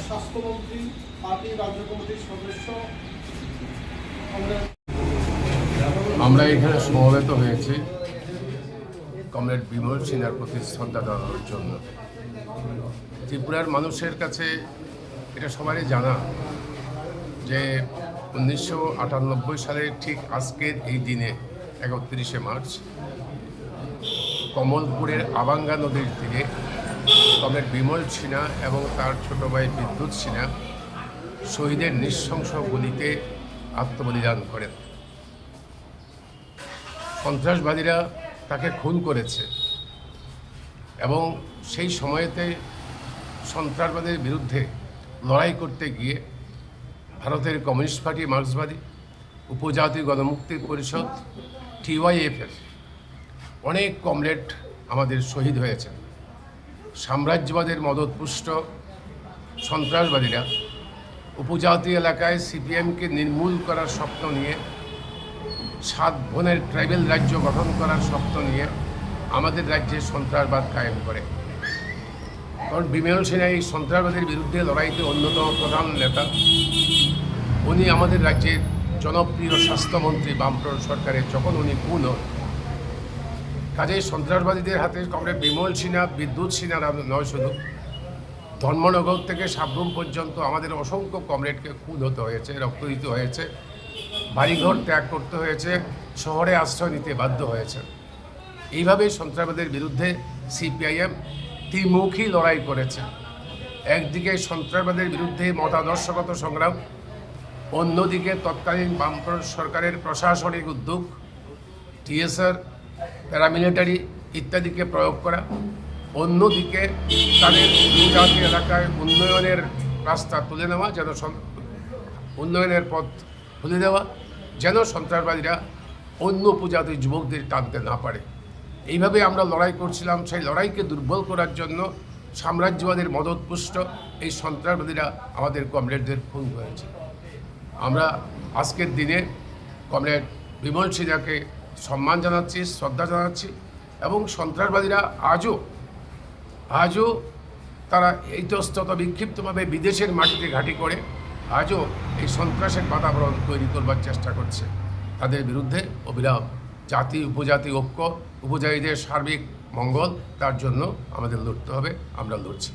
স্বাস্থ্যমন্ত্রী, পার্টি রাজ্য কমিটির সদস্য, আমরা এখানে সমবেত হয়েছি কমরেড বিমল সিনহার প্রতি শ্রদ্ধা জানানোর জন্য। ত্রিপুরার মানুষের কাছে এটা সবারই জানা যে 1998 সালের ঠিক আজকের এই দিনে 31শে মার্চ কমলপুরের আবাঙ্গা নদীর তীরে কমরেড বিমল সিনহা এবং তার ছোট ভাই বিদ্যুৎ সিনহা শহীদের নৃশংস গুলিতে আত্মবলিদান করেন। সন্ত্রাসবাদীরা তাকে খুন করেছে এবং সেই সময়তে সন্ত্রাসবাদের বিরুদ্ধে লড়াই করতে গিয়ে ভারতের কমিউনিস্ট পার্টি, মার্ক্সবাদী, উপজাতি গণমুক্তি পরিষদ, TYF-এর অনেক কমরেড আমাদের শহীদ হয়েছেন। সাম্রাজ্যবাদের মদতপুষ্ট সন্ত্রাসবাদীরা উপজাতি এলাকায় CPM-কে নির্মূল করার স্বপ্ন নিয়ে, 7 বোনের ট্রাইবেল রাজ্য গঠন করার স্বপ্ন নিয়ে আমাদের রাজ্যে সন্ত্রাসবাদ কায়েম করে। কারণ বিমল সিনহা এই সন্ত্রাসবাদের বিরুদ্ধে লড়াইতে অন্যতম প্রধান নেতা। উনি আমাদের রাজ্যের জনপ্রিয় স্বাস্থ্যমন্ত্রী বামফ্রন্ট সরকারের যখন উনি খুন হন, কাজেই সন্ত্রাসবাদীদের হাতে কমরেড বিমল সিনহা, বিদ্যুৎ সিনহা নয়, শুধু ধর্মনগর থেকে সাবরুম পর্যন্ত আমাদের অসংখ্য কমরেডকে খুন হতে হয়েছে, রক্ত দিতে হয়েছে, বাড়িঘর ত্যাগ করতে হয়েছে, শহরে আশ্রয় নিতে বাধ্য হয়েছে। এইভাবেই সন্ত্রাসবাদের বিরুদ্ধে CPIM ত্রিমুখী লড়াই করেছে। একদিকে সন্ত্রাসবাদের বিরুদ্ধে মতাদর্শগত সংগ্রাম, অন্যদিকে তৎকালীন বামফ্রন্ট সরকারের প্রশাসনিক উদ্যোগ, TSR, প্যারামিলিটারি ইত্যাদিকে প্রয়োগ করা, অন্যদিকে তাদের উপজাতি এলাকায় উন্নয়নের রাস্তা তুলে নেওয়া, যেন উন্নয়নের পথ খুলে দেওয়া, যেন সন্ত্রাসবাদীরা অন্য উপজাতি যুবকদের টানতে না পারে। এইভাবে আমরা লড়াই করছিলাম। সেই লড়াইকে দুর্বল করার জন্য সাম্রাজ্যবাদের মদতপুষ্ট এই সন্ত্রাসবাদীরা আমাদের কমরেডদের খুন করেছে। আমরা আজকের দিনে কমরেড বিমল সিনহাকে সম্মান জানাচ্ছি, শ্রদ্ধা জানাচ্ছি এবং সন্ত্রাসবাদীরা আজও তারা ইতস্তত বিক্ষিপ্তভাবে বিদেশের মাটিতে ঘাঁটি করে আজও এই সন্ত্রাসের বাতাবরণ তৈরি করবার চেষ্টা করছে। তাদের বিরুদ্ধে অবিরাম জাতি উপজাতি ঐক্য, উপজাতিদের সার্বিক মঙ্গল, তার জন্য আমাদের লড়তে হবে। আমরা লড়ছি।